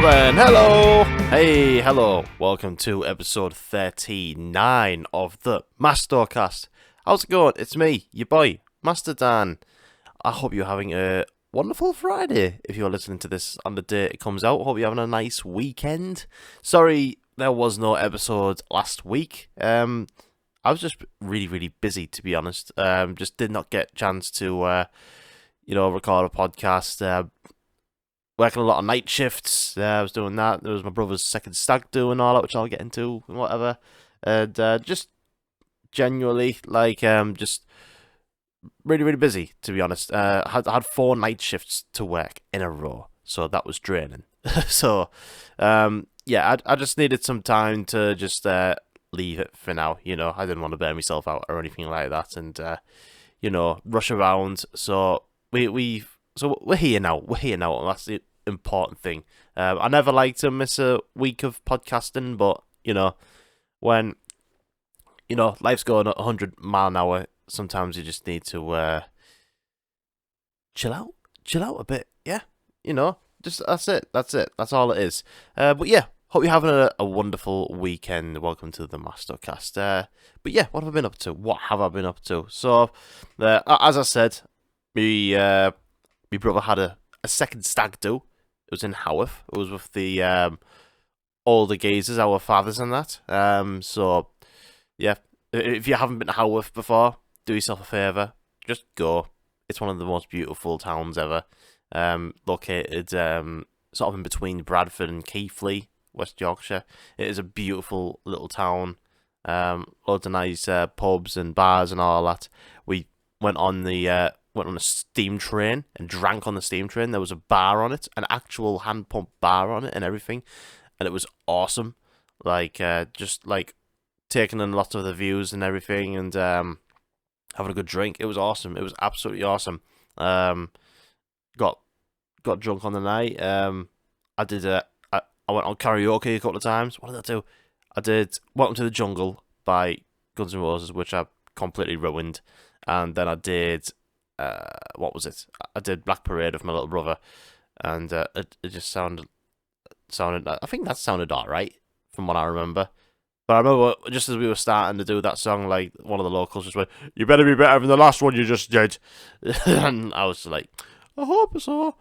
then, hello! Hey, hello. Welcome to episode 39 of the MastoCast. How's it going? It's me, your boy, Master Dan. I hope you're having a wonderful Friday if you're listening to this on the day it comes out. Hope you're having a nice weekend. Sorry there was no episode last week. I was just really busy, to be honest. Just did not get a chance to, record a podcast. Working a lot of night shifts. I was doing that. There was my brother's second stag doing all that, which I'll get into and whatever. And just genuinely, just really busy, to be honest. I had 4 night shifts to work in a row, so that was draining. So, I just needed some time to just leave it for now. I didn't want to burn myself out or anything like that, and rush around. So we're here now. We're here now, and that's the important thing. I never like to miss a week of podcasting, but when life's going at 100 mile an hour, sometimes you just need to chill out a bit. Yeah, just that's it. That's all it is. But yeah, hope you're having a wonderful weekend. Welcome to the MastoCast. But yeah, what have I been up to? So, as I said, my brother had a second stag do. It was in Haworth. It was with the older geezers, our fathers and that. So, yeah, if you haven't been to Haworth before, do yourself a favour. Just go. It's one of the most beautiful towns ever. Located sort of in between Bradford and Keighley, West Yorkshire. It is a beautiful little town. Loads of nice pubs and bars and all that. We went on a steam train and drank on the steam train. There was a bar on it, an actual hand pump bar on it and everything, and it was awesome. Just taking in lots of the views and everything, and having a good drink. It was awesome. It was absolutely awesome. Got drunk on the night. I went on karaoke a couple of times. What did I do? I did Welcome to the Jungle by Guns N' Roses, which I completely ruined, and then I did. What was it? I did Black Parade with my little brother, and it just sounded. I think that sounded alright from what I remember. But I remember just as we were starting to do that song, like one of the locals just went, "You better be better than the last one you just did," and I was like, "I hope so."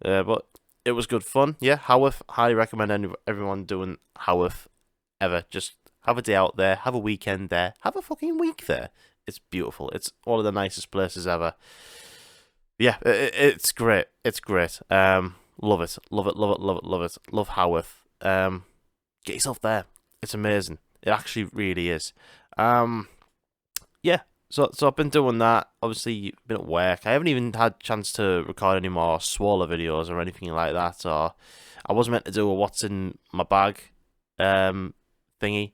But it was good fun. Yeah, Haworth. Highly recommend everyone doing Haworth ever. Just have a day out there, have a weekend there, have a fucking week there. It's beautiful. It's one of the nicest places ever. Yeah, it's great. It's great. Love it. Love Haworth. Get yourself there. It's amazing. It actually really is. Yeah. So I've been doing that. Obviously, been at work. I haven't even had a chance to record any more Swallow videos or anything like that. Or I was meant to do a what's in my bag thingy.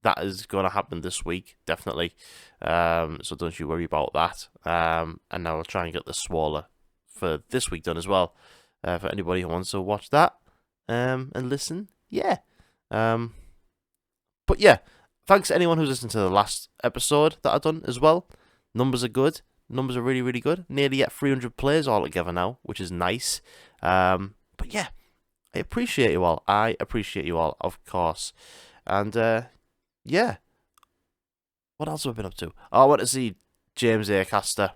That is going to happen this week, definitely. So don't you worry about that. And now I'll try and get the Swallow for this week done as well. For anybody who wants to watch that and listen, yeah. But yeah, thanks to anyone who's listened to the last episode that I've done as well. Numbers are good. Numbers are really good. Nearly at 300 plays all together now, which is nice. But yeah, I appreciate you all. Of course. And yeah. What else have I been up to? Oh, I went to see James Acaster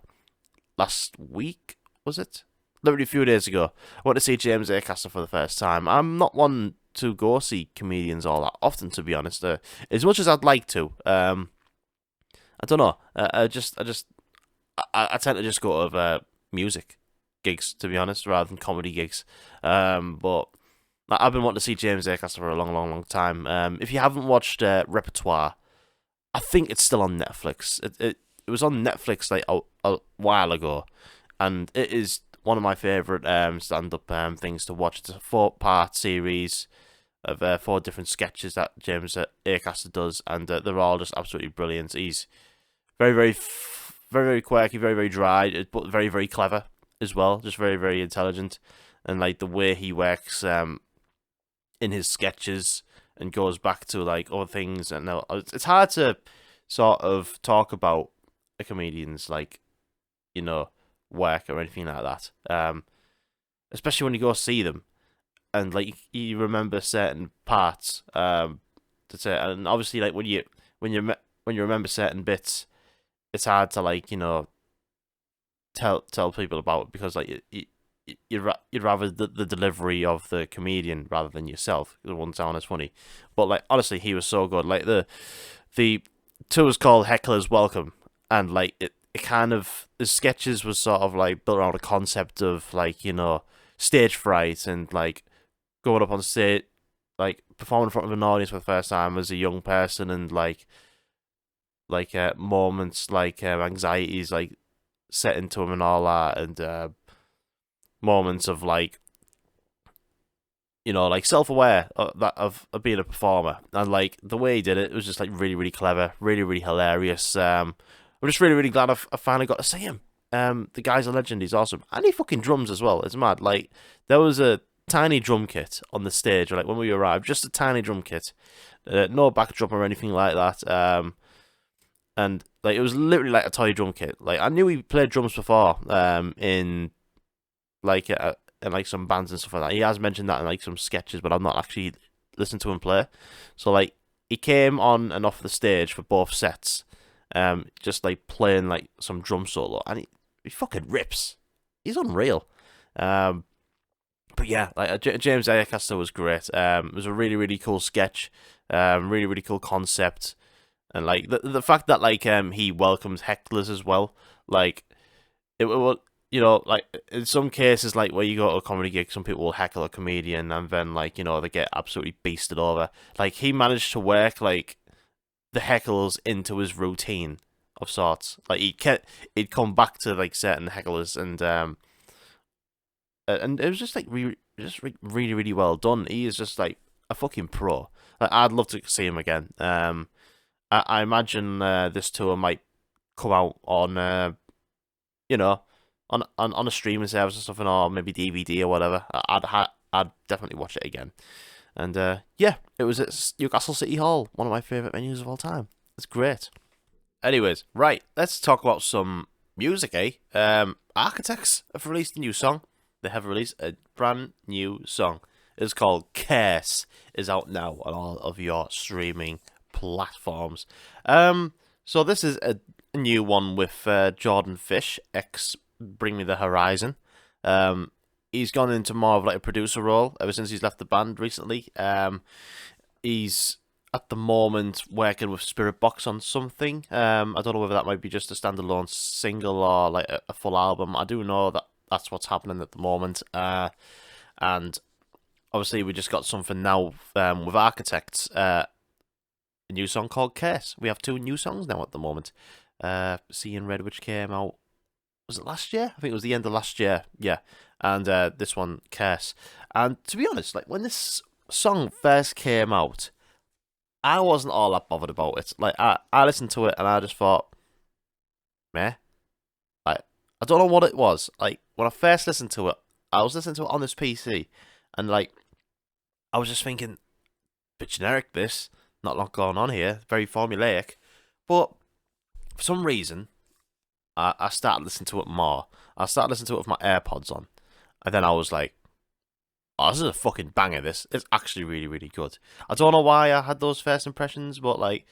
last week, was it? Literally a few days ago. I went to see James Acaster for the first time. I'm not one to go see comedians all that often, to be honest. As much as I'd like to. I don't know. I tend to just go to music gigs, to be honest, rather than comedy gigs. But I've been wanting to see James Acaster for a long time. If you haven't watched Repertoire, I think it's still on Netflix. It was on Netflix like a while ago, and it is one of my favourite stand-up things to watch. It's a 4-part series of 4 different sketches that James Acaster does, and they're all just absolutely brilliant. He's very quirky, very dry, but very clever as well. Just very intelligent, and like the way he works in his sketches and goes back to like other things. And it's hard to sort of talk about a comedian's work or anything like that. Especially when you go see them. and like you remember certain parts. That's it. And obviously, like when you remember certain bits, it's hard to like tell people about it because like you'd rather the delivery of the comedian rather than yourself. It wouldn't sound as funny, but like honestly, he was so good. Like the tour was called Heckler's Welcome, and like it kind of the sketches was sort of like built around a concept of like stage fright and like going up on stage, like performing in front of an audience for the first time as a young person, and moments like anxieties like set into him and all that, and moments of like like self-aware of being a performer, and like the way he did it was just like really really clever, really really hilarious. I'm just really really glad I finally got to see him. The guy's a legend. He's awesome, and he fucking drums as well. It's mad. Like there was a tiny drum kit on the stage, like when we arrived, just a tiny drum kit, no backdrop or anything like that. And like it was literally like a toy drum kit. Like I knew he played drums before, in like in like some bands and stuff like that. He has mentioned that in like some sketches, but I've not actually listened to him play. So like he came on and off the stage for both sets, just like playing like some drum solo, and he fucking rips. He's unreal. But yeah, like James Acaster was great. It was a really really cool sketch, really really cool concept, and like the fact that like he welcomes hecklers as well. Like it will, like in some cases, like where you go to a comedy gig, some people will heckle a comedian and then like they get absolutely beasted over. Like he managed to work like the heckles into his routine of sorts. Like he'd come back to like certain hecklers, and it was just like really really well done. He is just like a fucking pro. Like I'd love to see him again. I imagine this tour might come out on on a streaming service or something, or maybe DVD or whatever. I'd definitely watch it again. And yeah, it was at Newcastle City Hall, one of my favourite venues of all time. It's great. Anyways, right, let's talk about some music, eh? Architects have released a new song. They have released a brand new song. It's called Curse. Is out now on all of your streaming platforms. So this is a new one with Jordan Fish, ex Bring Me the Horizon. He's gone into more of like a producer role ever since he's left the band recently. He's at the moment working with Spirit Box on something. I don't know whether that might be just a standalone single or like a full album. I do know that that's what's happening at the moment. And obviously we just got something now with Architects. A new song called Curse. We have 2 new songs now at the moment. Seeing Red, which came out, was it last year? I think it was the end of last year. Yeah. And this one, Curse. And to be honest, like when this song first came out, I wasn't all that bothered about it. Like I listened to it and I just thought, meh. Like I don't know what it was. Like when I first listened to it, I was listening to it on this PC, and like I was just thinking, bit generic. This, not a lot going on here. Very formulaic. But for some reason, I started listening to it more. I started listening to it with my AirPods on, and then I was like, oh, this is a fucking banger, this. It's actually really, really good. I don't know why I had those first impressions, but, like,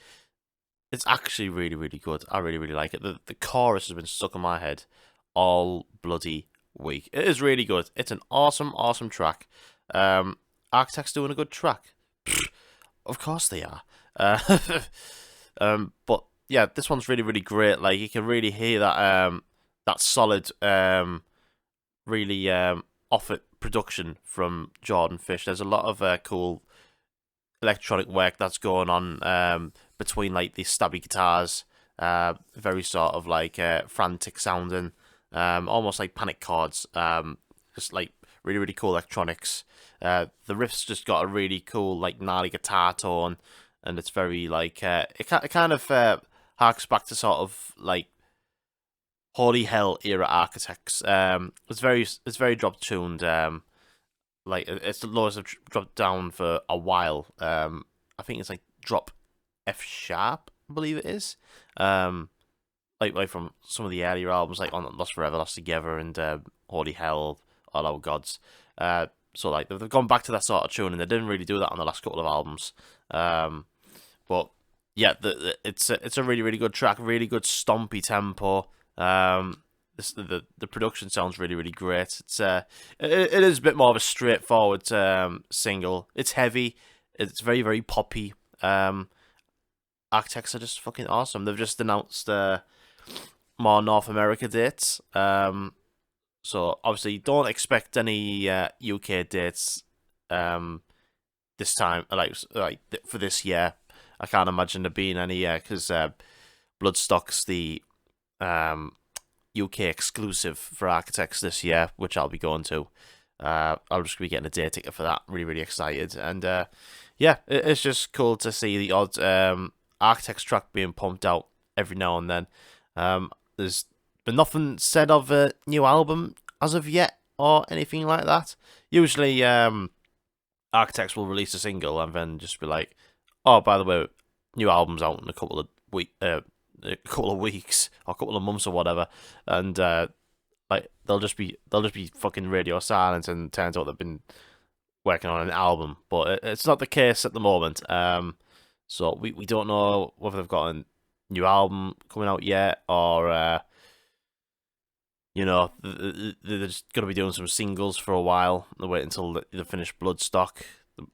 it's actually really, really good. I really, really like it. The chorus has been stuck in my head all bloody week. It is really good. It's an awesome, awesome track. Architects doing a good track. Pfft, of course they are. But, yeah, this one's really, really great. Like, you can really hear that, that solid, really, off-it production from Jordan Fish. There's a lot of cool electronic work that's going on between like the stabby guitars, very sort of like frantic sounding, almost like panic chords, just like really really cool electronics. The riff's just got a really cool like gnarly guitar tone, and it's very like it kind of harks back to sort of like Holy Hell era Architects. It's very drop tuned. Like it's the lowest I've dropped down for a while. I think it's like drop F sharp, I believe it is. Like from some of the earlier albums, like on Lost Forever, Lost Together, and Holy Hell, All Our Gods. So like they've gone back to that sort of tune, and they didn't really do that on the last couple of albums. But yeah, it's a really really good track, really good stompy tempo. The production sounds really really great. It is a bit more of a straightforward single. It's heavy. It's very very poppy. Architects are just fucking awesome. They've just announced more North America dates. So obviously don't expect any UK dates this time, like for this year. I can't imagine there being any because Bloodstock's the UK exclusive for Architects this year, which I'll be going to. I'll just be getting a day ticket for that. Really, really excited, and yeah, it's just cool to see the odd Architects track being pumped out every now and then. There's been nothing said of a new album as of yet or anything like that. Usually, Architects will release a single and then just be like, "Oh, by the way, new album's out in a couple of weeks or a couple of months or whatever," and like they'll just be fucking radio silent, and it turns out they've been working on an album, but it's not the case at the moment. So we don't know whether they've got a new album coming out yet, or you know, they're just gonna be doing some singles for a while. They wait until they finish Bloodstock.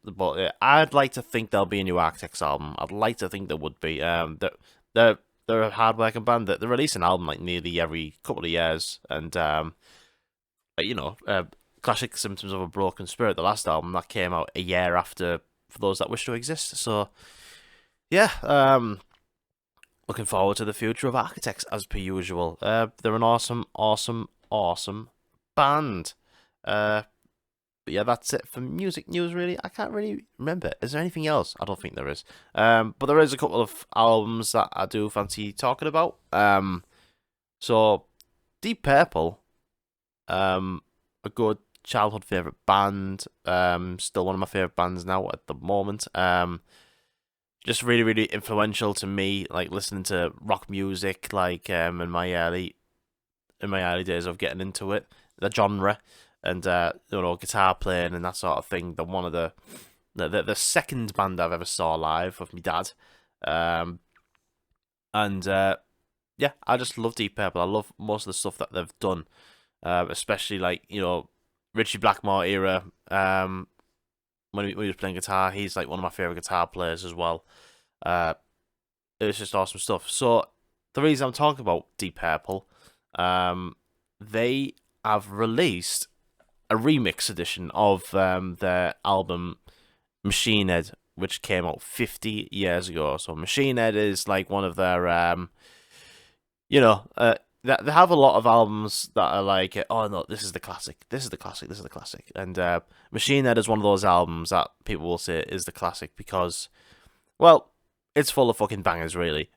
But I'd like to think there'll be a new Architects album. I'd like to think there would be. They're a hard-working band. They release an album like nearly every couple of years, and you know, Classic Symptoms of a Broken Spirit, the last album that came out a year after For Those That Wish to Exist. So yeah, looking forward to the future of Architects as per usual. They're an awesome band. But yeah, that's it for music news, really. I can't really remember. Is there anything else? I don't think there is. But there is a couple of albums that I do fancy talking about. So, DeepPurple, a good childhood favourite band. Still one of my favourite bands now at the moment. Just really, really influential to me, like listening to rock music, like in my early days of getting into it, the genre. And you know, guitar playing and that sort of thing. They're one of the second band I've ever saw live with my dad, and yeah, I just love DeepPurple. I love most of the stuff that they've done, especially like, you know, Richie Blackmore era. When he was playing guitar, he's like one of my favorite guitar players as well. It's just awesome stuff. So the reason I'm talking about DeepPurple, they have released a remix edition of their album Machine Head, which came out 50 years ago. So Machine Head is like one of their, you know, they have a lot of albums that are like, oh no, this is the classic, this is the classic, this is the classic. And Machine Head is one of those albums that people will say is the classic because, well, it's full of fucking bangers, really.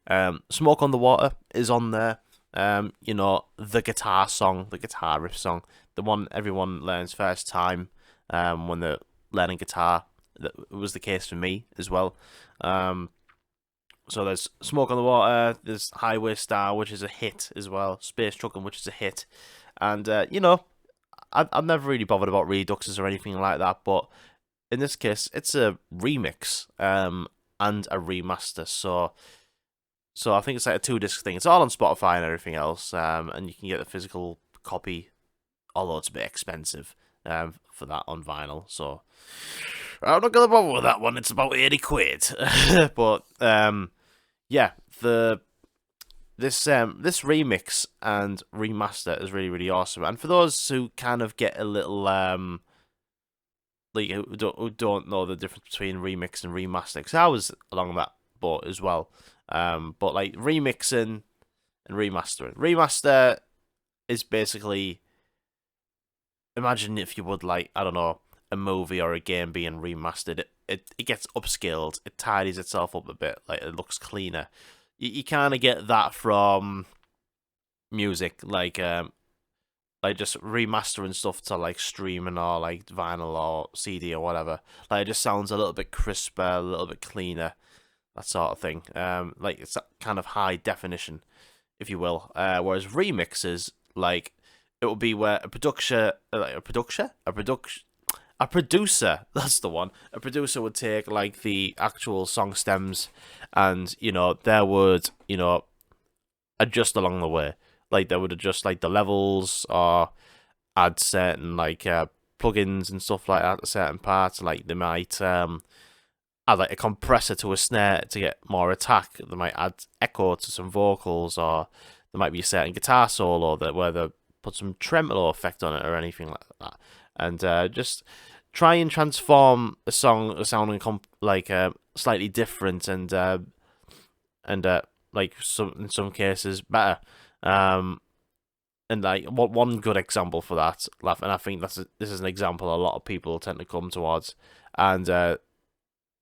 Smoke on the Water is on there. You know, the guitar song, the guitar riff song, the one everyone learns first time when they're learning guitar. That was the case for me as well. So there's Smoke on the Water, there's Highway Star, which is a hit as well, Space Truckin', which is a hit. And, you know, I'm never really bothered about reduxes or anything like that, but in this case, it's a remix and a remaster. So I think it's like a 2-disc thing. It's all on Spotify and everything else, and you can get the physical copy, although it's a bit expensive for that on vinyl. So I'm not gonna bother with that one. It's about 80 quid. But yeah, this remix and remaster is really really awesome. And for those who kind of get a little like who don't know the difference between remix and remaster, because I was along that boat as well. But like remixing and remastering. Remaster is basically, imagine if you would, like, I don't know, a movie or a game being remastered. It gets upscaled. It tidies itself up a bit. Like, it looks cleaner. You kind of get that from music, like just remastering stuff to like streaming or like vinyl or CD or whatever. Like, it just sounds a little bit crisper, a little bit cleaner. That sort of thing. Like, it's that kind of high definition, if you will. Whereas remixes, like, it will be where a producer, a producer, that's the one. A producer would take like the actual song stems, and they would adjust along the way. Like they would adjust like the levels or add certain like plugins and stuff like that to certain parts. Like they might add like a compressor to a snare to get more attack. They might add echo to some vocals, or there might be a certain guitar solo where they put some tremolo effect on it or anything like that, and just try and transform a song sounding slightly different and like in some cases better. And like one good example for that, and I think this is an example a lot of people tend to come towards, and the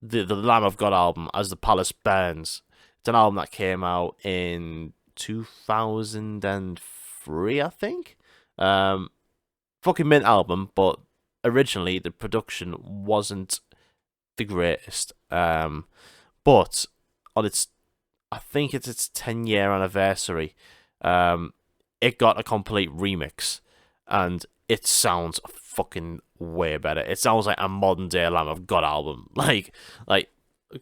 Lamb of God album, As the Palace Burns. It's an album that came out in 2003, I think. Fucking mint album, but originally the production wasn't the greatest. But on I think it's its 10-year anniversary. It got a complete remix, and it sounds fucking way better. It sounds like a modern day Lamb of God album, like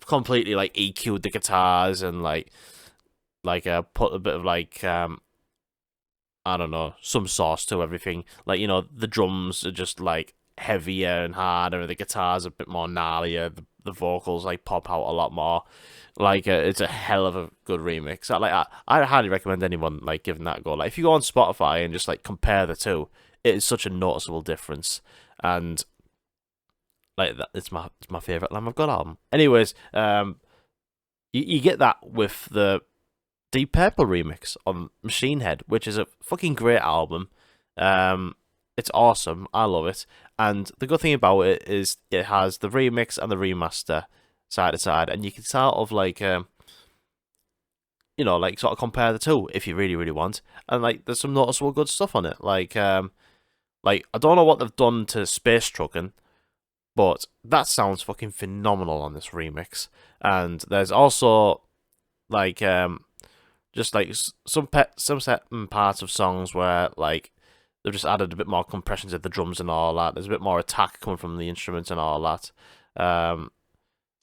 completely like EQ'd the guitars and like put a bit of like I don't know, some sauce to everything. Like the drums are just like heavier and harder, the guitars are a bit more gnarlier, the vocals like pop out a lot more. Like it's a hell of a good remix. I highly recommend anyone like giving that a go. Like if you go on Spotify and just like compare the two, it is such a noticeable difference. And like that, it's my favorite Lamb of God album. Anyways, you get that with the DeepPurple remix on Machine Head, which is a fucking great album. It's awesome. I love it. And the good thing about it is it has the remix and the remaster side to side, and you can sort of like like sort of compare the two if you really want. And like there's some noticeable good stuff on it. Like I don't know what they've done to Space Truckin', but that sounds fucking phenomenal on this remix. And there's also like just like some certain parts of songs where like they've just added a bit more compression to the drums and all that. There's a bit more attack coming from the instruments and all that.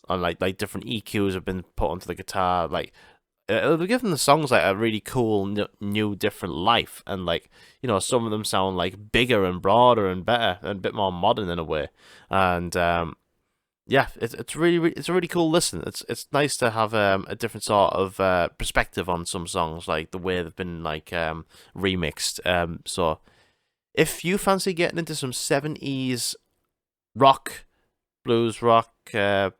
And like different EQs have been put onto the guitar. Like it'll be giving the songs like a really cool new different life. And like some of them sound like bigger and broader and better and a bit more modern in a way. And yeah, it's a really cool listen. It's nice to have a different sort of perspective on some songs, like the way they've been like remixed. So if you fancy getting into some 70s rock, blues rock, I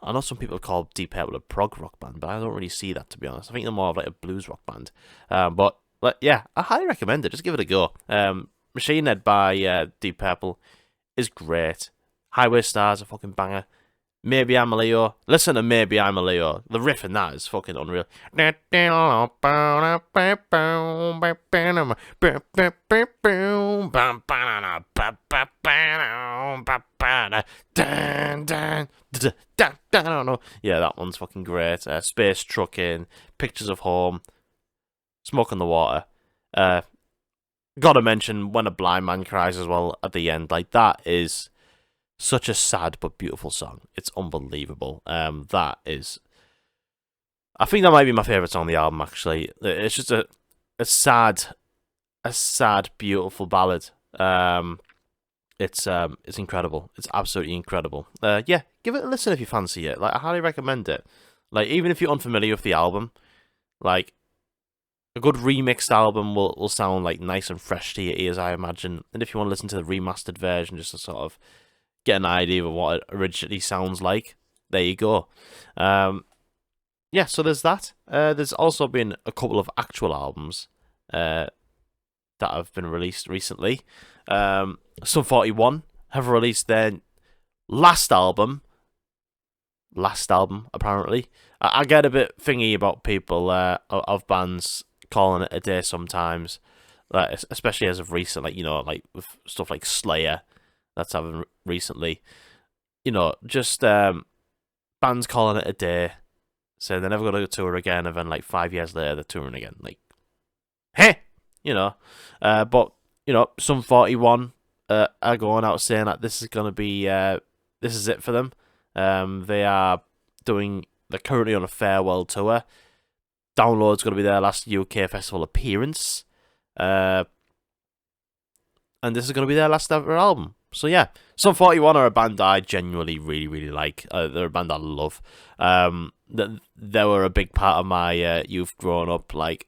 know some people call DeepPurple a prog rock band, but I don't really see that, to be honest. I think they're more of like a blues rock band. But yeah, I highly recommend it. Just give it a go. Machine Head by DeepPurple is great. Highway Star's a fucking banger. Maybe I'm a Leo. Listen to Maybe I'm a Leo. The riff in that is fucking unreal. Yeah, that one's fucking great. Space Truckin', Pictures of Home, Smoke on the Water. Gotta mention When a Blind Man Cries as well at the end. Like, that is such a sad but beautiful song. It's unbelievable. That is, I think that might be my favourite song on the album, actually. It's just a sad, beautiful ballad. It's incredible. It's absolutely incredible. Yeah, give it a listen if you fancy it. Like, I highly recommend it. Like, even if you're unfamiliar with the album, like, a good remixed album will sound like nice and fresh to your ears, I imagine. And if you want to listen to the remastered version, just to sort of get an idea of what it originally sounds like, there you go. Yeah, so there's that. There's also been a couple of actual albums that have been released recently. Sum 41 have released their last album, apparently. I get a bit thingy about people of bands calling it a day sometimes, especially as of recent, like with stuff like Slayer that's happened recently. Just bands calling it a day, saying they're never going to tour again, and then like 5 years later they're touring again. Like, hey, but Sum 41 are going out saying that this is gonna be this is it for them. They're currently on a farewell tour. Download's gonna be their last UK festival appearance. And this is going to be their last ever album. So yeah, Sum 41 are a band I genuinely really, really like. They're a band I love. They were a big part of my youth growing up, like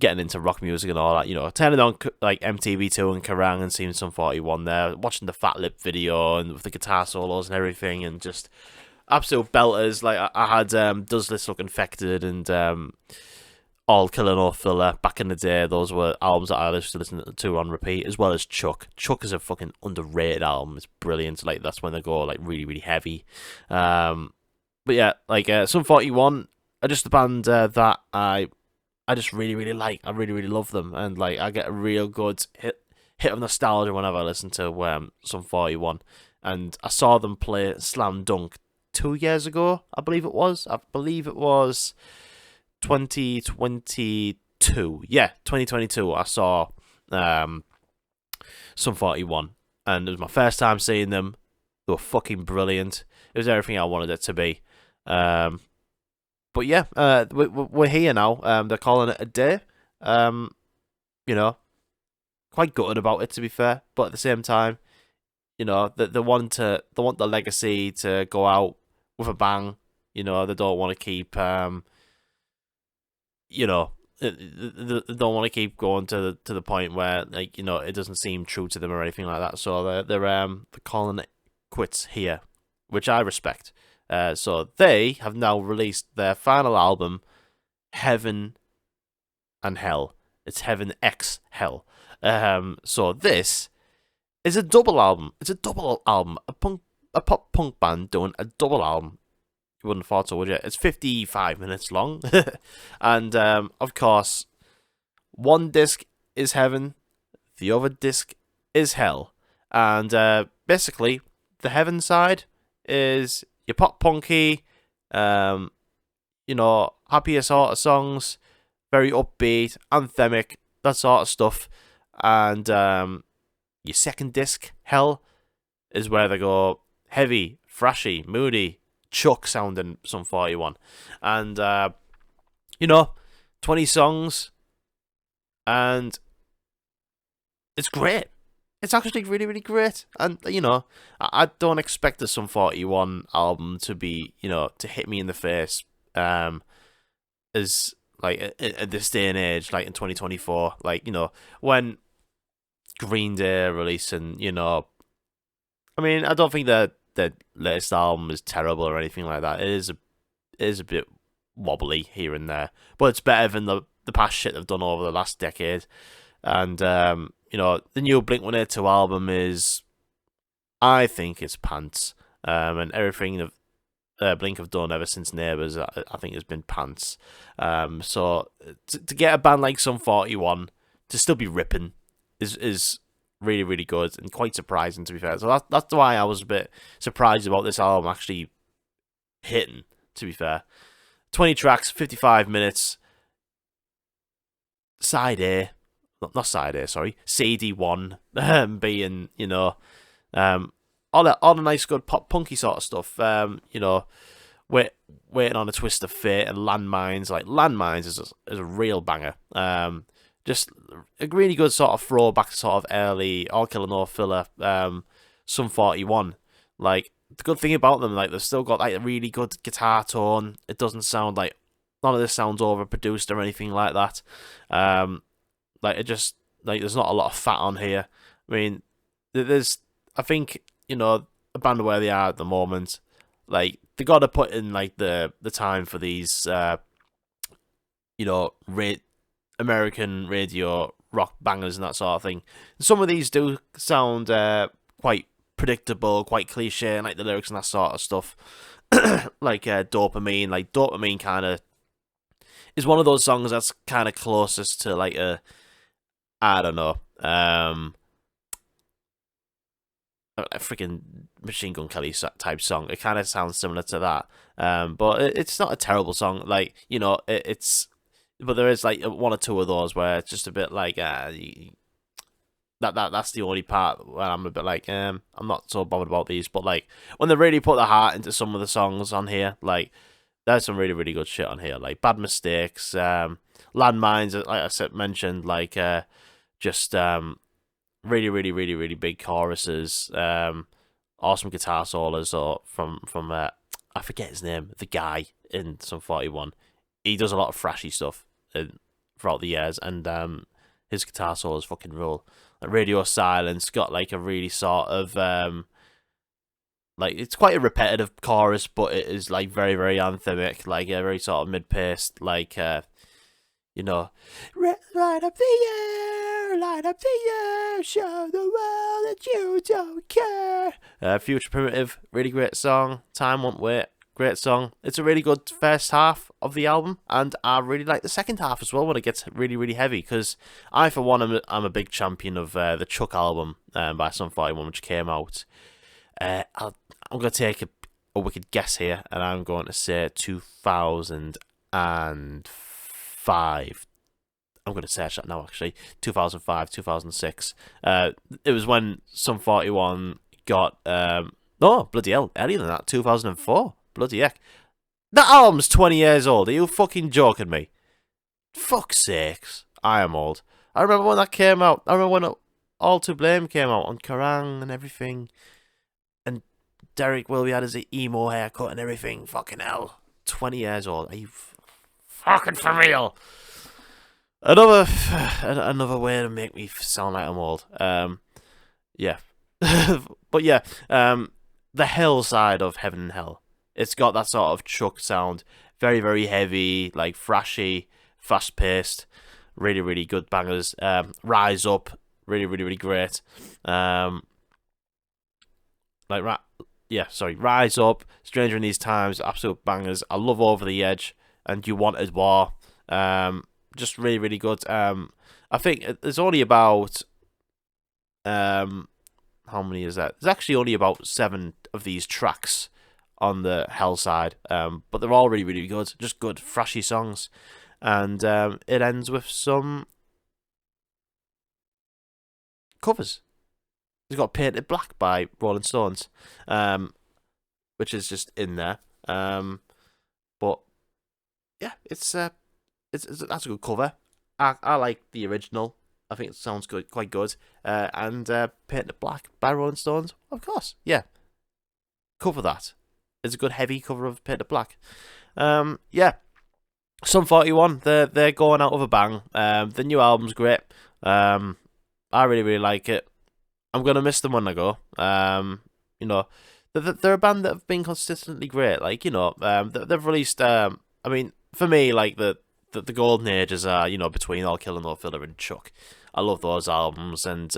getting into rock music and all that. You know, turning on like MTV2 and Kerrang and seeing Sum 41 there, watching the Fat Lip video and with the guitar solos and everything, and just absolute belters. Like I had Does This Look Infected and All Killer No Filler back in the day. Those were albums that I used to listen to on repeat, as well as Chuck. Chuck is a fucking underrated album. It's brilliant. Like that's when they go like really, really heavy. But yeah, like Sum 41 are just a band that I just really, really like. I really, really love them, and like I get a real good hit of nostalgia whenever I listen to Sum 41. And I saw them play Slam Dunk 2 years ago. I believe it was 2022. Yeah, 2022. I saw Sum 41, and it was my first time seeing them. They were fucking brilliant. It was everything I wanted it to be. But yeah, we're here now. They're calling it a day. You know, quite gutted about it, to be fair. But at the same time, you know, they want the legacy to go out with a bang. You know, they don't want to keep you know, they don't want to keep going to the point where, like, you know, it doesn't seem true to them or anything like that. So they're calling it quits here, which I respect. So they have now released their final album, Heaven and Hell. It's Heaven X Hell. So this is a double album. It's a double album. A pop punk band doing a double album. You wouldn't have thought so, would you? It's 55 minutes long. And, of course, one disc is Heaven, the other disc is Hell. And, basically, the Heaven side is your pop punky, you know, happier sort of songs, very upbeat, anthemic, that sort of stuff. And, your second disc, Hell, is where they go heavy, thrashy, moody, Chuck sounding Sum 41. And, you know, 20 songs, and it's great. It's actually really, really great. And, you know, I don't expect the Sum 41 album to be, you know, to hit me in the face, as, like, at this day and age, like, in 2024. Like, you know, when Green Day are releasing, you know, I mean, I don't think that the latest album is terrible or anything like that. It is a bit wobbly here and there, but it's better than the past shit they've done over the last decade. And you know, the new Blink-182 album is, I think, it's pants. And everything that Blink have done ever since Neighbours, I think, has been pants. So to get a band like Sum 41 to still be ripping is really, really good and quite surprising, to be fair. So that's why I was a bit surprised about this album actually hitting, to be fair. 20 tracks, 55 minutes. Side A, not side A, sorry, CD1, being, you know, all the nice, good pop punky sort of stuff. You know, waiting on a twist of fate and Landmines. Like Landmines is a real banger. Just a really good sort of throwback, sort of early All Killer No Filler, Sum 41. Like, the good thing about them, like, they've still got like a really good guitar tone. It doesn't sound like, none of this sounds overproduced or anything like that. Like, it just, like, there's not a lot of fat on here. I mean, I think, you know, a band where they are at the moment, like, they got to put in, like, the time for these, you know, American radio rock bangers and that sort of thing. Some of these do sound quite predictable, quite cliche, and like the lyrics and that sort of stuff. Like Dopamine. Like, Dopamine kind of is one of those songs that's kind of closest to like a, I don't know, a freaking Machine Gun Kelly type song. It kind of sounds similar to that. But it's not a terrible song. Like, you know, but there is like one or two of those where it's just a bit like, that's the only part where I'm a bit like, I'm not so bothered about these. But like when they really put the heart into some of the songs on here, like there's some really really good shit on here, like Bad Mistakes, Landmines, like I said mentioned, like just really really really really big choruses, awesome guitar solos or from I forget his name, the guy in Sum 41. He does a lot of thrashy stuff throughout the years, and his guitar solos fucking rule. Like Radio Silence got like a really sort of like it's quite a repetitive chorus, but it is like very very anthemic, like a very sort of mid-paced, like you know, light up the air, light up the air, show the world that you don't care. Future Primitive, really great song. Time Won't Wait, great song. It's a really good first half of the album, and I really like the second half as well when it gets really really heavy. Because I, for one, I'm a big champion of the Chuck album by Sum 41, which came out. I'm gonna take a wicked guess here, and I'm going to say 2005. I'm going to search that now, actually. 2005, 2006. It was when Sum 41 got... no, bloody hell, earlier than that. 2004. Bloody heck. That album's 20 years old. Are you fucking joking me? Fuck's sakes. I am old. I remember when that came out. I remember when All To Blame came out on Kerrang and everything. And Derek Wilby had his emo haircut and everything. Fucking hell. 20 years old. Are you fucking for real? Another way to make me sound like I'm old. Yeah. But yeah, the hell side of Heaven and Hell. It's got that sort of Chuck sound. Very, very heavy, like thrashy, fast-paced. Really, really good bangers. Rise Up. Really, really, really great. Rise Up. Stranger in These Times. Absolute bangers. I love Over the Edge. And You Wanted War. Just really, really good. I think there's only about how many is that? There's actually only about 7 of these tracks on the Hell side, but they're all really, really good. Just good, thrashy songs, and it ends with some covers. It's got Painted Black by Rolling Stones, which is just in there. But yeah, it's that's a good cover. I like the original. I think it sounds good, quite good. And Painted Black by Rolling Stones, of course, yeah. Cover that. It's a good heavy cover of Painted Black. Yeah. Sum 41, they're going out with a bang. The new album's great. I really really like it. I'm gonna miss them when I go. You know, they're a band that have been consistently great. Like, you know, they've released. I mean, for me, like the golden ages are, you know, between All Killer No Filler and Chuck. I love those albums, and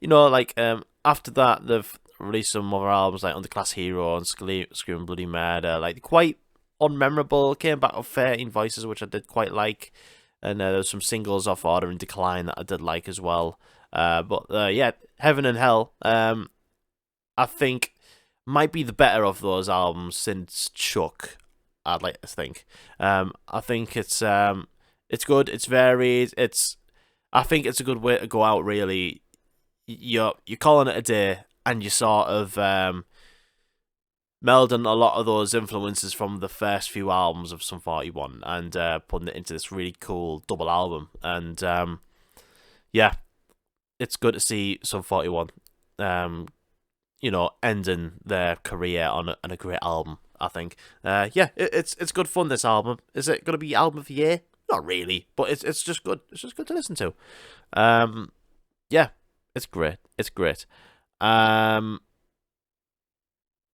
you know, like after that they've released some other albums like Underclass Hero and Screaming Bloody Murder, like quite unmemorable. Came back with 13 Voices, which I did quite like, and there's some singles off Order in Decline that I did like as well. But yeah, Heaven and Hell, I think might be the better of those albums since Chuck. I'd like to think. I think it's good. It's varied. I think it's a good way to go out. Really, you're calling it a day, and you sort of melding a lot of those influences from the first few albums of Sum 41 and putting it into this really cool double album. And yeah, it's good to see Sum 41, you know, ending their career on a great album. I think, yeah, it's good fun. This album, is it going to be album of the year? Not really, but it's just good. It's just good to listen to. Yeah, it's great. It's great. One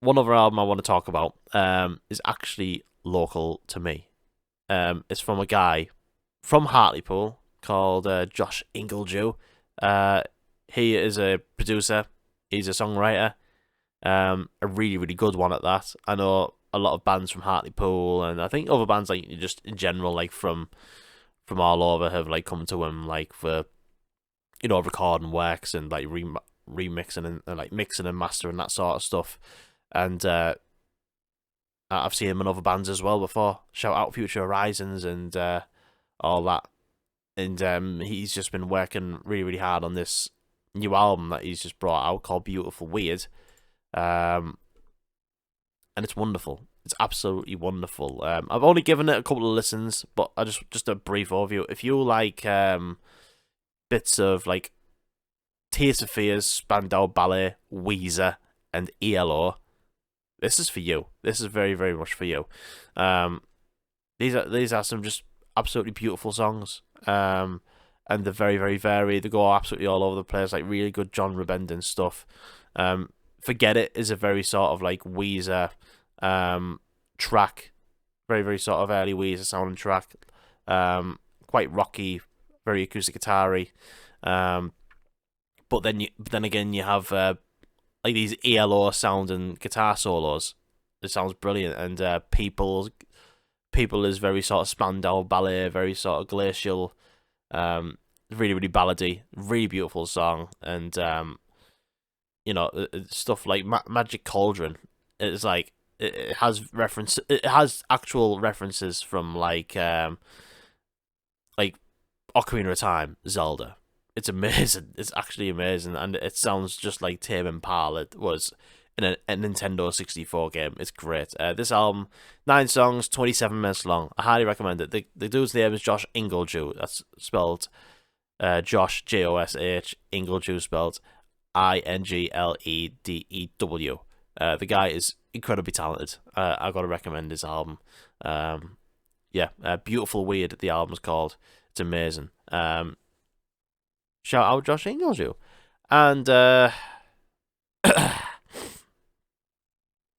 other album I want to talk about is actually local to me. It's from a guy from Hartlepool called Josh Ingledew. He is a producer. He's a songwriter. A really, really good one at that. I know a lot of bands from Hartlepool, and I think other bands, like just in general, like from all over, have like come to him like for, you know, recording works and like remixing and like mixing and mastering, that sort of stuff. And I've seen him in other bands as well before. Shout out Future Horizons and all that. And he's just been working really, really hard on this new album that he's just brought out called Beautiful Weird. And it's wonderful. It's absolutely wonderful. I've only given it a couple of listens, but I just a brief overview. If you like bits of like Tears for Fears, Spandau Ballet, Weezer, and ELO, this is for you. This is very, very much for you. These are some just absolutely beautiful songs. And they're very, very varied. They go absolutely all over the place, like really good genre bending stuff. Forget It is a very sort of like Weezer track, very, very sort of early Weezer sounding track. Quite rocky, very acoustic guitar-y. But then again, you have like these ELO sounding guitar solos. It sounds brilliant, and People is very sort of Spandau Ballet, very sort of glacial, really, really ballady, really beautiful song, and stuff like Magic Cauldron. It's like it has actual references from like Ocarina of Time, Zelda. It's amazing. It's actually amazing, and it sounds just like Tame Impala was in a Nintendo 64 game. It's great. This album, 9 songs, 27 minutes long. I highly recommend it. The dude's name is Josh Ingledew. That's spelled Josh, Josh, Ingledew spelled Ingledew. The guy is incredibly talented. I gotta recommend his album. Beautiful Weird, the album's called. It's amazing. Shout out Josh Ingledew. And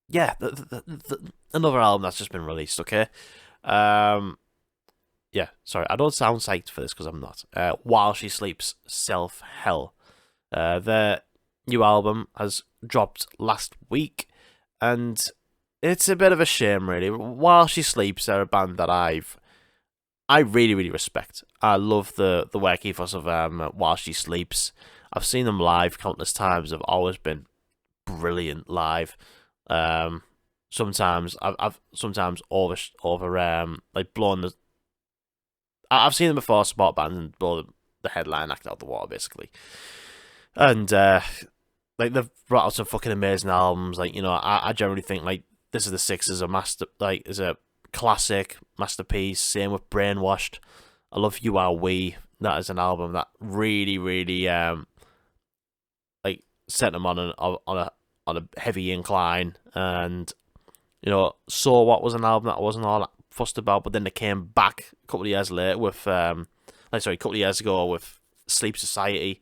yeah, another album that's just been released, okay? Yeah, sorry, I don't sound psyched for this because I'm not. While She Sleeps, Self Hell. Their new album has dropped last week, and it's a bit of a shame, really. While She Sleeps, they're a band that I really, really respect. I love the work ethos of While She Sleeps. I've seen them live countless times. They've always been brilliant live. Sometimes I've sometimes over like blown the. I've seen them before, support bands, and blow the headline act out the water, basically. And like they've brought out some fucking amazing albums. Like, you know, I generally think like This Is the Six is a classic masterpiece. Same with Brainwashed. I love You Are We. That is an album that really, really like set them on a heavy incline. And you know, So What was an album that I wasn't all that fussed about, but then they came back a couple of years later with a couple of years ago with Sleep Society,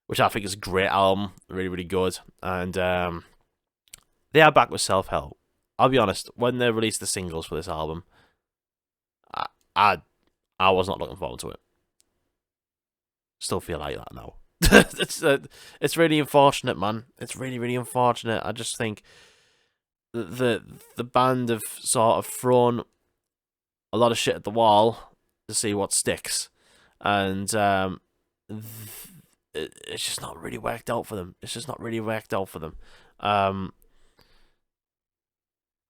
which I think is a great album, really, really good. And they are back with Self Hell. I'll be honest, when they released the singles for this album, I was not looking forward to it. Still feel like that now. It's really unfortunate, man. It's really, really unfortunate. I just think the band have sort of thrown a lot of shit at the wall to see what sticks, and it's just not really worked out for them.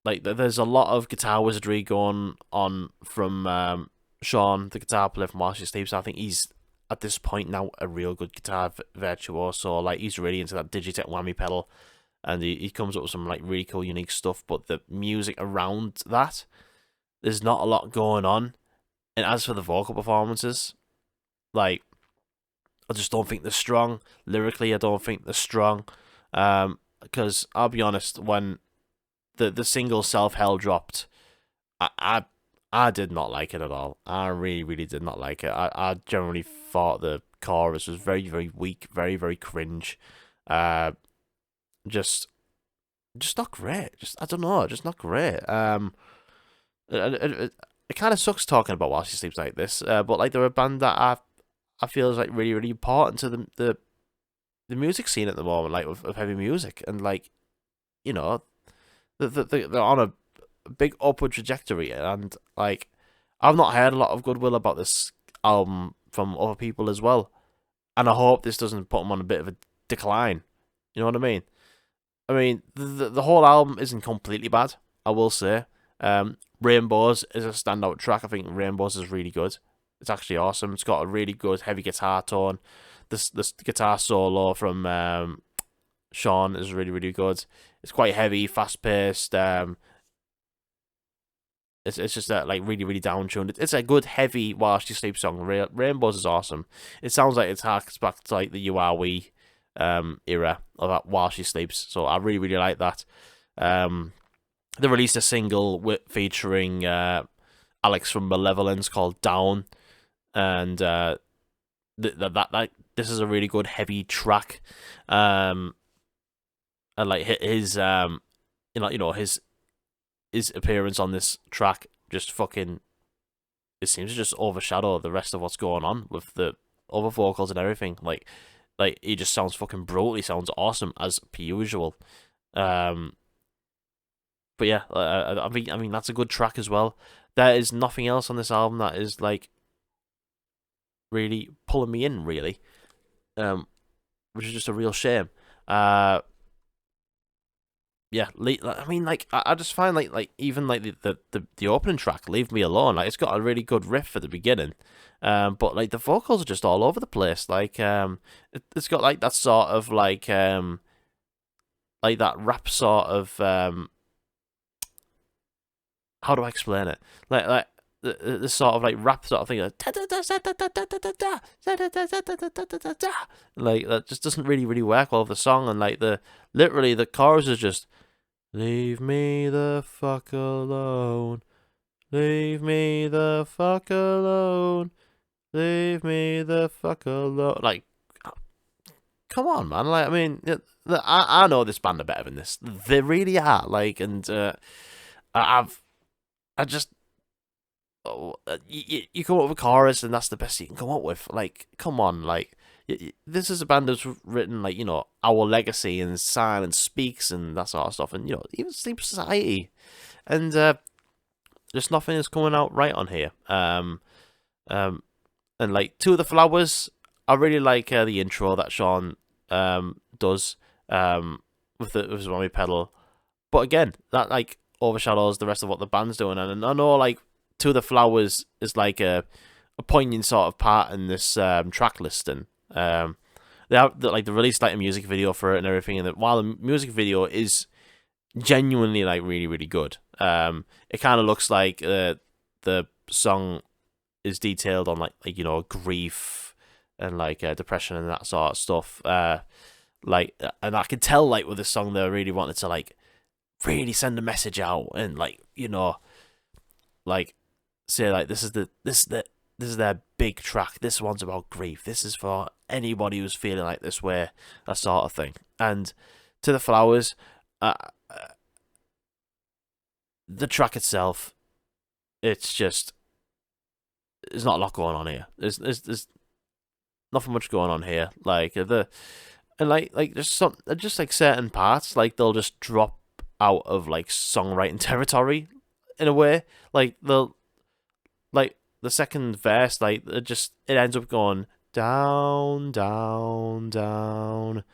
Like, there's a lot of guitar wizardry going on from Sean, the guitar player from While She Sleeps. I think he's, at this point now, a real good guitar virtuoso. Like, he's really into that Digitech whammy pedal, and he comes up with some, like, really cool, unique stuff. But the music around that, there's not a lot going on. And as for the vocal performances, like, I just don't think they're strong. Lyrically, I don't think they're strong. Because I'll be honest, when the single Self Hell dropped, I did not like it at all. I really, really did not like it. I generally thought the chorus was very, very weak, very, very cringe. Just not great. I don't know, just not great. It kind of sucks talking about While She Sleeps like this. But like, they're a band that I feel is like really, really important to the music scene at the moment, like of heavy music, and like, you know, they're on a big upward trajectory, and like, I've not heard a lot of goodwill about this album from other people as well, and I hope this doesn't put them on a bit of a decline. You know what I mean? I mean, the whole album isn't completely bad, I will say. Rainbows is a standout track. I think Rainbows is really good. It's actually awesome. It's got a really good heavy guitar tone. this guitar solo from Sean is really, really good. It's quite heavy, fast paced. It's just like really, really down tuned. It's a good heavy while she sleeps song. Rainbows is awesome. It sounds like it harks back to like the You Are We era of that While She Sleeps. So I really, really like that. They released a single featuring Alex from Malevolence called Down, and this is a really good heavy track. And like his his appearance on this track just fucking, it seems to just overshadow the rest of what's going on with the other vocals and everything. Like he just sounds fucking brutal. He sounds awesome as per usual. But yeah, I mean that's a good track as well. There is nothing else on this album that is like really pulling me in, really, which is just a real shame. Yeah, I mean, like I just find like even like the opening track, "Leave Me Alone," like it's got a really good riff at the beginning, but like the vocals are just all over the place. Like it's got like that sort of like that rap sort of how do I explain it? Like the sort of like rap sort of thing, like that just doesn't really work well with the song, and like literally the chorus is just "Leave me the fuck alone. Leave me the fuck alone. Leave me the fuck alone." Like, come on, man. Like, I mean, I know this band are better than this. They really are. Like, and I just, you come up with a chorus and that's the best you can come up with. Like, come on, like. This is a band that's written like, you know, Our Legacy and Silence Speaks and that sort of stuff, and you know, even Sleep Society, and just nothing is coming out right on here. And like To the Flowers, I really like the intro that Sean does with his whammy pedal, but again, that like overshadows the rest of what the band's doing, and I know like To the Flowers is like a poignant sort of part in this track listing. They released like a music video for it and everything, and while the music video is genuinely like really good, it kind of looks like the song is detailed on like you know, grief and like depression and that sort of stuff. Like, and I can tell like with this song they really wanted to like really send a message out and like, you know, like say like this is their big track. This one's about grief. This is for anybody who's feeling like this way, that sort of thing. And To the Flowers, the track itself, it's just, there's not a lot going on here. There's nothing much going on here. Like just like certain parts, like they'll just drop out of like songwriting territory in a way. Like they'll like the second verse, like it ends up going down, down, down,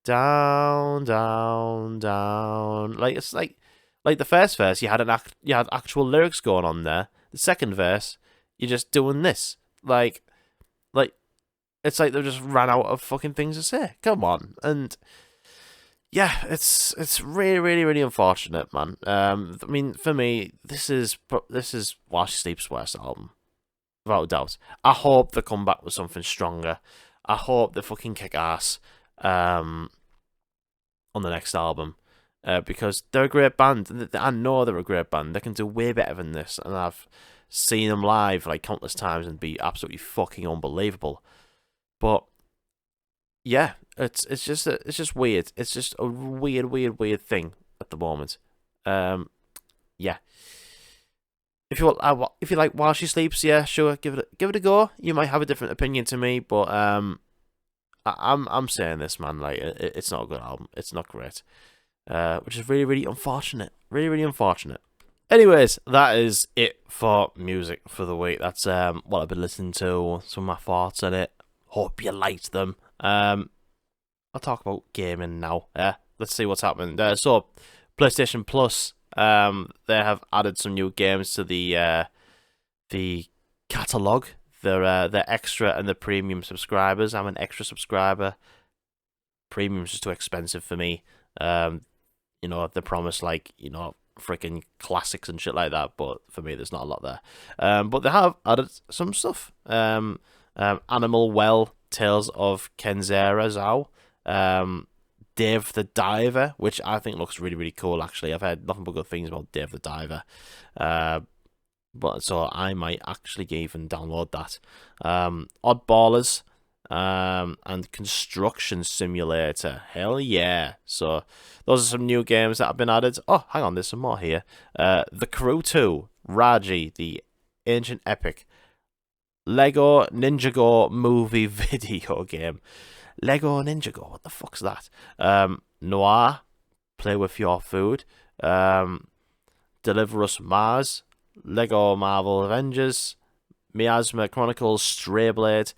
down, down, down. Like it's like the first verse, you had actual lyrics going on there. The second verse, you're just doing this. Like it's like they just ran out of fucking things to say. Come on, and yeah, it's really unfortunate, man. I mean, for me, this is While She Sleeps' worst album, without a doubt. I hope they come back with something stronger. I hope they fucking kick ass on the next album, because they're a great band. I know they're a great band. They can do way better than this, and I've seen them live like countless times and be absolutely fucking unbelievable. But yeah, it's just weird. It's just a weird thing at the moment. Yeah. If you like While She Sleeps, yeah, sure, give it a go. You might have a different opinion to me, but I'm saying this, man. Like it's not a good album. It's not great. Which is really unfortunate. Really unfortunate. Anyways, that is it for music for the week. That's what I've been listening to. Some of my thoughts on it. Hope you liked them. I'll talk about gaming now. Let's see what's happening. So, PlayStation Plus, they have added some new games to the catalog the extra and the premium subscribers. I'm an extra subscriber. Premium's just too expensive for me. They promise freaking classics and shit like that, but for me, there's not a lot there. But they have added some stuff. Animal Well, Tales of Kenzera Zhao. Dave the Diver, which I think looks really, really cool, actually. I've heard nothing but good things about Dave the Diver. But so I might actually even download that. Oddballers, and Construction Simulator. Hell yeah. So those are some new games that have been added. Oh, hang on, there's some more here. The Crew 2, Raji, the Ancient Epic, Lego Ninjago movie video game. Lego Ninjago, what the fuck's that? Noir, Play With Your Food, Deliver Us Mars, Lego Marvel Avengers, Miasma Chronicles, Stray Blade,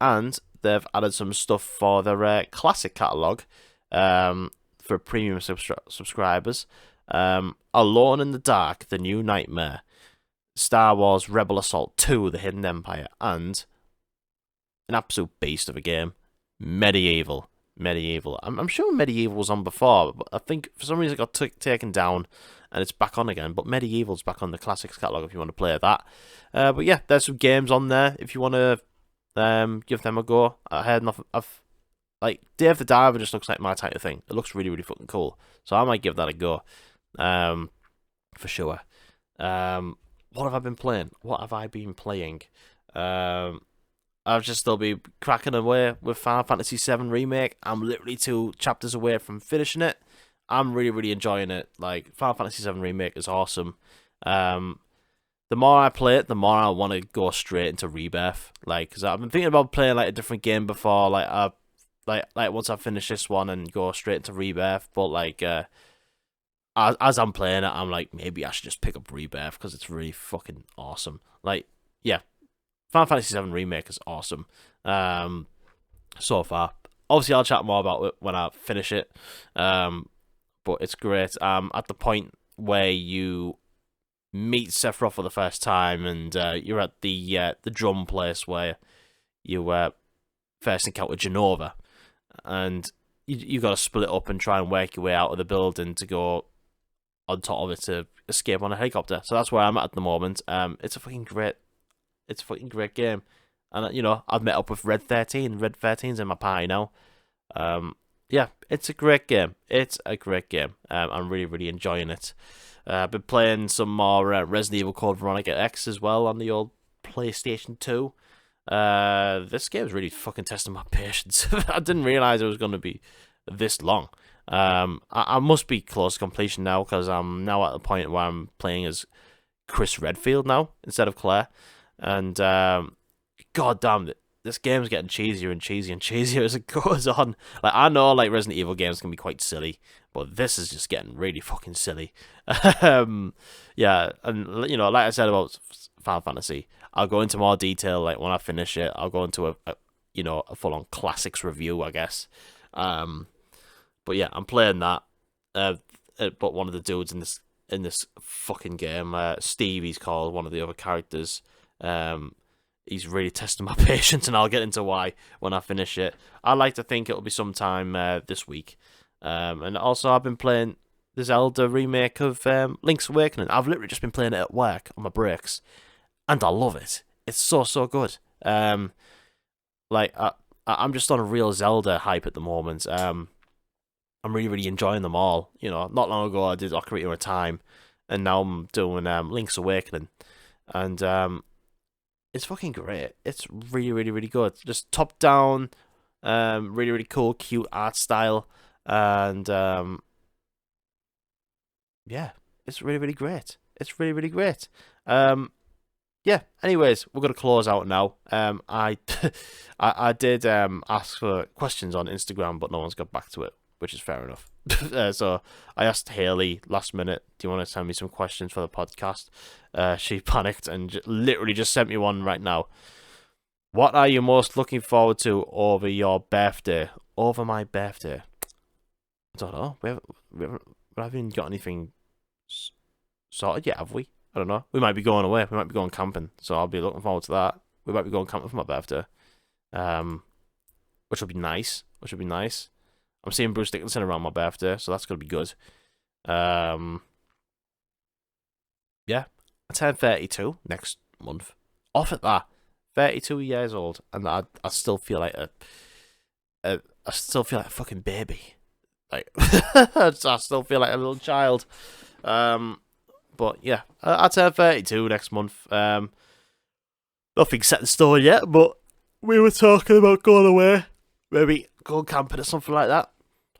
and they've added some stuff for their classic catalogue for premium subscribers. Alone in the Dark, The New Nightmare, Star Wars Rebel Assault 2, The Hidden Empire, and an absolute beast of a game, Medieval. I'm sure Medieval was on before, but I think for some reason it got taken down and it's back on again. But Medieval's back on the classics catalogue if you want to play that. But yeah, there's some games on there if you want to give them a go. I heard enough. Dave the Diver just looks like my type of thing. It looks really, really fucking cool. So I might give that a go. For sure. What have I been playing? I'll just still be cracking away with Final Fantasy VII Remake. I'm literally 2 chapters away from finishing it. I'm really, really enjoying it. Final Fantasy VII Remake is awesome. The more I play it, the more I want to go straight into Rebirth. Because I've been thinking about playing a different game before. Once I finish this one and go straight into Rebirth. But as I'm playing it, I'm like, maybe I should just pick up Rebirth because it's really fucking awesome. Yeah. Final Fantasy VII Remake is awesome so far. Obviously, I'll chat more about it when I finish it, but it's great. At the point where you meet Sephiroth for the first time, and you're at the drum place where you first encounter Genova, and you got to split up and try and work your way out of the building to go on top of it to escape on a helicopter. So that's where I'm at the moment. It's a fucking great game. And, I've met up with Red 13. Red 13's in my party now. Yeah, it's a great game. I'm really, really enjoying it. I've been playing some more Resident Evil Code Veronica X as well on the old PlayStation 2. This game's really fucking testing my patience. I didn't realise it was going to be this long. I must be close to completion now because I'm now at the point where I'm playing as Chris Redfield now instead of Claire. And god damn it, this game's getting cheesier and cheesier and cheesier as it goes on. I know Resident Evil games can be quite silly, but this is just getting really fucking silly. Yeah, and like I said about Final Fantasy, I'll go into more detail when I finish it. I'll go into a full-on classics review, I guess. But yeah, I'm playing that. But one of the dudes in this fucking game, Steve, he's called, one of the other characters. He's really testing my patience, and I'll get into why when I finish it. I like to think it'll be sometime this week. And also, I've been playing the Zelda remake of Link's Awakening. I've literally just been playing it at work on my breaks, and I love it. It's so good. I'm just on a real Zelda hype at the moment. I'm really, really enjoying them all. Not long ago I did Ocarina of Time, and now I'm doing Link's Awakening, and it's fucking great. It's really, really, really good. Just top down, really, really cool, cute art style, and yeah, it's really, really great. It's really, really great. Yeah. Anyways, we're gonna close out now. I did ask for questions on Instagram, but no one's got back to it, which is fair enough. So I asked Haley last minute, do you want to send me some questions for the podcast? She panicked and literally just sent me one right now. What are you most looking forward to over your birthday? Over my birthday? I don't know. We haven't got anything sorted yet, have we? I don't know. We might be going away. We might be going camping. So I'll be looking forward to that. we might be going camping for my birthday. Which would be nice. I'm seeing Bruce Dickinson around my birthday, so that's gonna be good. Yeah, I turn 32 next month. Off at that, 32 years old, and I still feel like a fucking baby. Like I still feel like a little child. But yeah, I turn 32 next month. Nothing set in stone yet, but we were talking about going away, maybe going camping or something like that.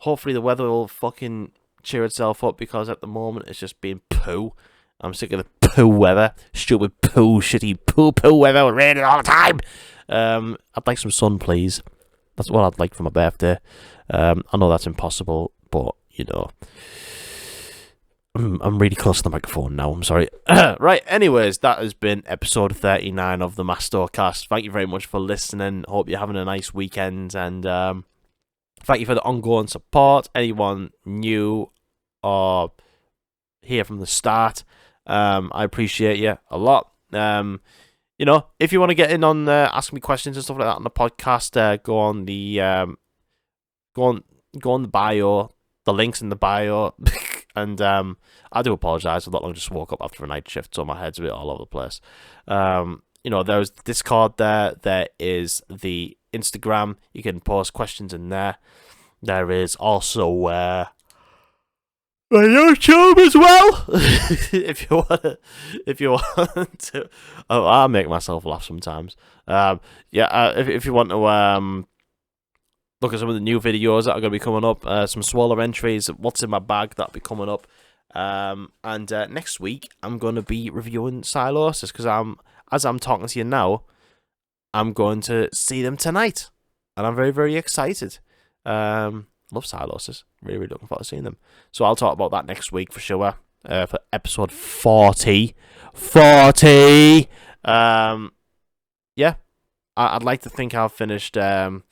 Hopefully the weather will fucking cheer itself up, because at the moment it's just being poo. I'm sick of the poo weather, stupid poo, shitty poo weather, raining all the time. I'd like some sun, please. That's what I'd like for my birthday. I know that's impossible, but you know, I'm really close to the microphone now. I'm sorry. Right. Anyways, that has been episode 39 of the MastoCast. Thank you very much for listening. Hope you're having a nice weekend, and thank you for the ongoing support. Anyone new or here from the start, I appreciate you a lot. You know, if you want to get in on asking me questions and stuff like that on the podcast, go on the bio. The link's in the bio. And I do apologise. I've not long just woke up after a night shift, so my head's a bit all over the place. You know, there's Discord there. There is the Instagram. You can post questions in there. There is also my YouTube as well. if you want to. Oh, I make myself laugh sometimes. If you want to look at some of the new videos that are going to be coming up, some smaller entries, what's in my bag, that'll be coming up. And next week, I'm going to be reviewing Silosis, because as I'm talking to you now, I'm going to see them tonight. And I'm very, very excited. Love Silosis. Really, really looking forward to seeing them. So I'll talk about that next week for sure, for episode 40. 40! Yeah. I'd like to think I've finished Final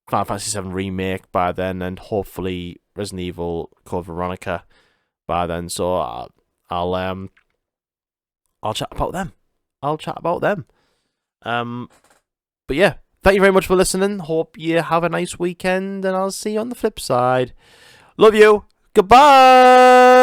Fantasy VII Remake by then, and hopefully Resident Evil Code Veronica by then. So I'll chat about them. But yeah, thank you very much for listening. Hope you have a nice weekend, and I'll see you on the flip side. Love you. Goodbye.